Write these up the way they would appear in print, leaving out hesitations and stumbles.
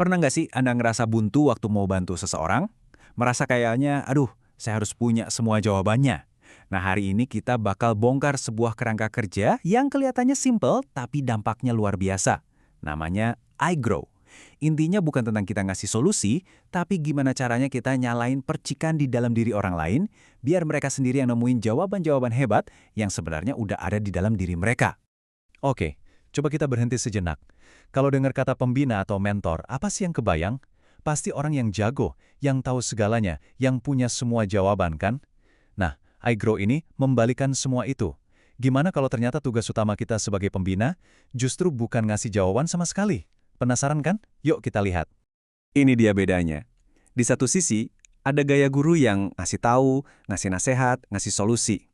Pernah nggak sih Anda ngerasa buntu waktu mau bantu seseorang? Merasa kayaknya, aduh, saya harus punya semua jawabannya. Nah, hari ini kita bakal bongkar sebuah kerangka kerja yang kelihatannya simple tapi dampaknya luar biasa. Namanya iGrow. Intinya bukan tentang kita ngasih solusi, tapi gimana caranya kita nyalain percikan di dalam diri orang lain, biar mereka sendiri yang nemuin jawaban-jawaban hebat yang sebenarnya udah ada di dalam diri mereka. Oke, coba kita berhenti sejenak. Kalau dengar kata pembina atau mentor, apa sih yang kebayang? Pasti orang yang jago, yang tahu segalanya, yang punya semua jawaban kan? Nah, iGrow ini membalikan semua itu. Gimana kalau ternyata tugas utama kita sebagai pembina justru bukan ngasih jawaban sama sekali? Penasaran kan? Yuk kita lihat. Ini dia bedanya. Di satu sisi, ada gaya guru yang ngasih tahu, ngasih nasihat, ngasih solusi.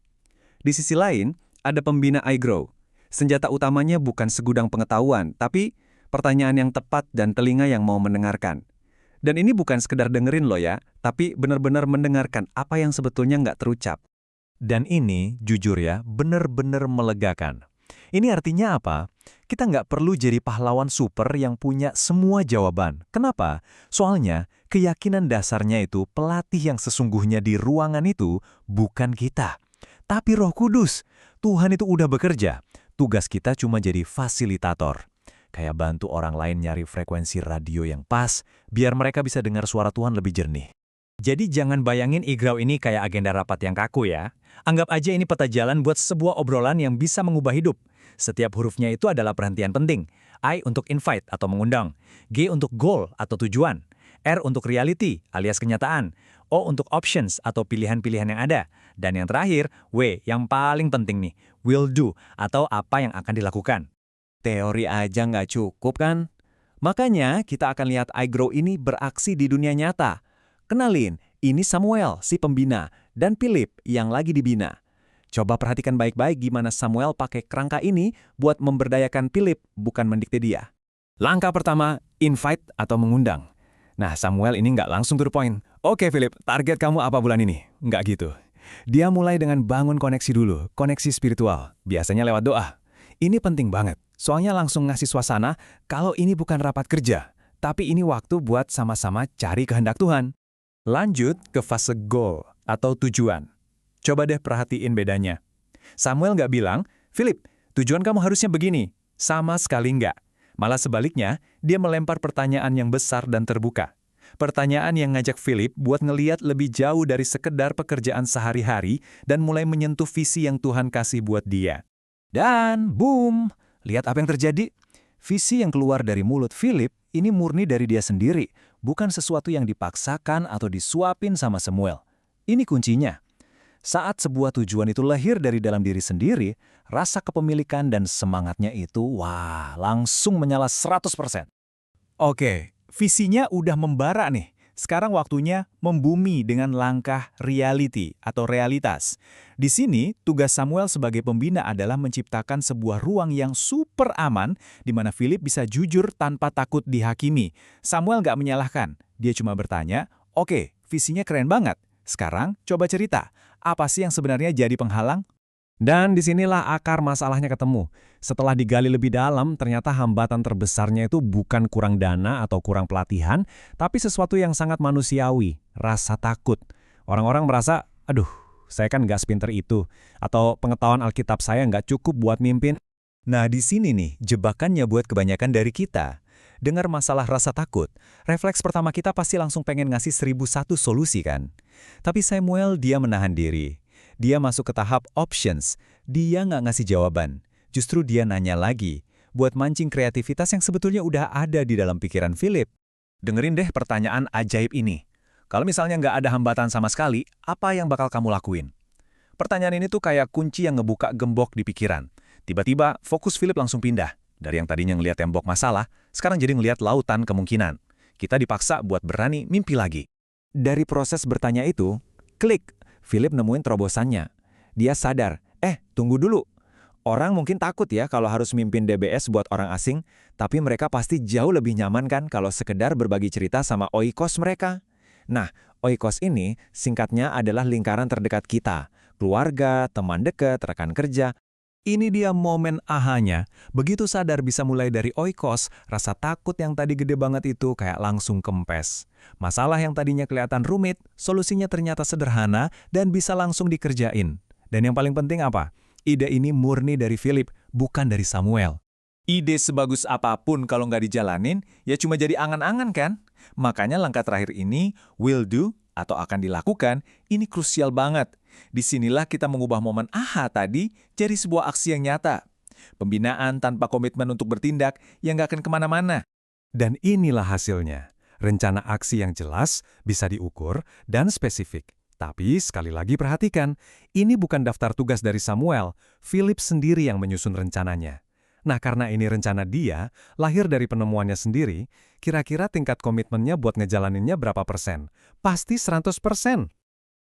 Di sisi lain, ada pembina iGrow. Senjata utamanya bukan segudang pengetahuan, tapi pertanyaan yang tepat dan telinga yang mau mendengarkan. Dan ini bukan sekedar dengerin loh ya, tapi benar-benar mendengarkan apa yang sebetulnya nggak terucap. Dan ini, jujur ya, benar-benar melegakan. Ini artinya apa? Kita nggak perlu jadi pahlawan super yang punya semua jawaban. Kenapa? Soalnya, keyakinan dasarnya itu pelatih yang sesungguhnya di ruangan itu bukan kita. Tapi Roh Kudus, Tuhan itu udah bekerja. Tugas kita cuma jadi fasilitator. Kayak bantu orang lain nyari frekuensi radio yang pas, biar mereka bisa dengar suara Tuhan lebih jernih. Jadi jangan bayangin iGrow ini kayak agenda rapat yang kaku ya. Anggap aja ini peta jalan buat sebuah obrolan yang bisa mengubah hidup. Setiap hurufnya itu adalah perhentian penting. I untuk invite atau mengundang. G untuk goal atau tujuan. R untuk reality alias kenyataan. O untuk options atau pilihan-pilihan yang ada. Dan yang terakhir, W yang paling penting nih, will do atau apa yang akan dilakukan. Teori aja nggak cukup kan? Makanya kita akan lihat iGrow ini beraksi di dunia nyata. Kenalin, ini Samuel, si pembina, dan Philip yang lagi dibina. Coba perhatikan baik-baik gimana Samuel pakai kerangka ini buat memberdayakan Philip, bukan mendikte dia. Langkah pertama, invite atau mengundang. Nah, Samuel ini nggak langsung to the point. Oke, Philip, target kamu apa bulan ini? Nggak gitu. Dia mulai dengan bangun koneksi dulu, koneksi spiritual, biasanya lewat doa. Ini penting banget, soalnya langsung ngasih suasana kalau ini bukan rapat kerja, tapi ini waktu buat sama-sama cari kehendak Tuhan. Lanjut ke fase goal atau tujuan. Coba deh perhatiin bedanya. Samuel nggak bilang, Philip, tujuan kamu harusnya begini. Sama sekali nggak. Malah sebaliknya, dia melempar pertanyaan yang besar dan terbuka. Pertanyaan yang ngajak Philip buat ngeliat lebih jauh dari sekedar pekerjaan sehari-hari dan mulai menyentuh visi yang Tuhan kasih buat dia. Dan boom, lihat apa yang terjadi? Visi yang keluar dari mulut Philip ini murni dari dia sendiri, bukan sesuatu yang dipaksakan atau disuapin sama Samuel. Ini kuncinya. Saat sebuah tujuan itu lahir dari dalam diri sendiri, rasa kepemilikan dan semangatnya itu, wah, langsung menyala 100%. Oke, visinya udah membara nih. Sekarang waktunya membumi dengan langkah reality atau realitas. Di sini, tugas Samuel sebagai pembina adalah menciptakan sebuah ruang yang super aman di mana Philip bisa jujur tanpa takut dihakimi. Samuel nggak menyalahkan, dia cuma bertanya, oke, visinya keren banget. Sekarang coba cerita, apa sih yang sebenarnya jadi penghalang? Dan disinilah akar masalahnya ketemu. Setelah digali lebih dalam, ternyata hambatan terbesarnya itu bukan kurang dana atau kurang pelatihan, tapi sesuatu yang sangat manusiawi, rasa takut. Orang-orang merasa, aduh, saya kan nggak sepinter itu, atau pengetahuan Alkitab saya nggak cukup buat mimpin. Nah, di sini nih, jebakannya buat kebanyakan dari kita. Dengar masalah rasa takut, refleks pertama kita pasti langsung pengen ngasih 1001 solusi kan? Tapi Samuel dia menahan diri. Dia masuk ke tahap options. Dia nggak ngasih jawaban. Justru dia nanya lagi, buat mancing kreativitas yang sebetulnya udah ada di dalam pikiran Philip. Dengerin deh pertanyaan ajaib ini. Kalau misalnya nggak ada hambatan sama sekali, apa yang bakal kamu lakuin? Pertanyaan ini tuh kayak kunci yang ngebuka gembok di pikiran. Tiba-tiba, fokus Philip langsung pindah. Dari yang tadinya ngelihat tembok masalah, sekarang jadi ngelihat lautan kemungkinan. Kita dipaksa buat berani mimpi lagi. Dari proses bertanya itu, klik. Philip nemuin terobosannya. Dia sadar, tunggu dulu. Orang mungkin takut ya kalau harus mimpin DBS buat orang asing, tapi mereka pasti jauh lebih nyaman kan kalau sekedar berbagi cerita sama oikos mereka. Nah, oikos ini singkatnya adalah lingkaran terdekat kita, keluarga, teman dekat, rekan kerja. Ini dia momen ahanya. Begitu sadar bisa mulai dari oikos, rasa takut yang tadi gede banget itu kayak langsung kempes. Masalah yang tadinya kelihatan rumit, solusinya ternyata sederhana dan bisa langsung dikerjain. Dan yang paling penting apa? Ide ini murni dari Philip, bukan dari Samuel. Ide sebagus apapun kalau nggak dijalanin, ya cuma jadi angan-angan kan? Makanya langkah terakhir ini, will do, atau akan dilakukan, ini krusial banget. Disinilah kita mengubah momen aha tadi jadi sebuah aksi yang nyata. Pembinaan tanpa komitmen untuk bertindak yang nggak akan kemana-mana. Dan inilah hasilnya. Rencana aksi yang jelas, bisa diukur, dan spesifik. Tapi sekali lagi perhatikan, ini bukan daftar tugas dari Samuel, Philip sendiri yang menyusun rencananya. Nah, karena ini rencana dia, lahir dari penemuannya sendiri, kira-kira tingkat komitmennya buat ngejalaninnya berapa persen? Pasti 100%.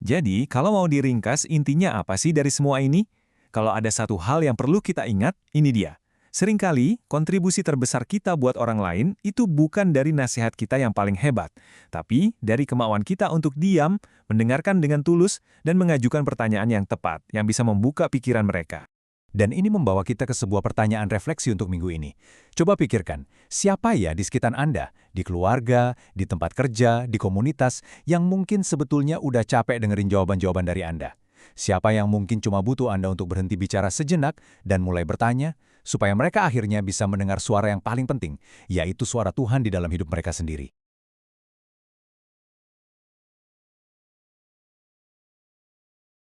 Jadi, kalau mau diringkas, intinya apa sih dari semua ini? Kalau ada satu hal yang perlu kita ingat, ini dia. Seringkali, kontribusi terbesar kita buat orang lain itu bukan dari nasihat kita yang paling hebat, tapi dari kemauan kita untuk diam, mendengarkan dengan tulus, dan mengajukan pertanyaan yang tepat, yang bisa membuka pikiran mereka. Dan ini membawa kita ke sebuah pertanyaan refleksi untuk minggu ini. Coba pikirkan, siapa ya di sekitar Anda, di keluarga, di tempat kerja, di komunitas, yang mungkin sebetulnya udah capek dengerin jawaban-jawaban dari Anda? Siapa yang mungkin cuma butuh Anda untuk berhenti bicara sejenak dan mulai bertanya, supaya mereka akhirnya bisa mendengar suara yang paling penting, yaitu suara Tuhan di dalam hidup mereka sendiri.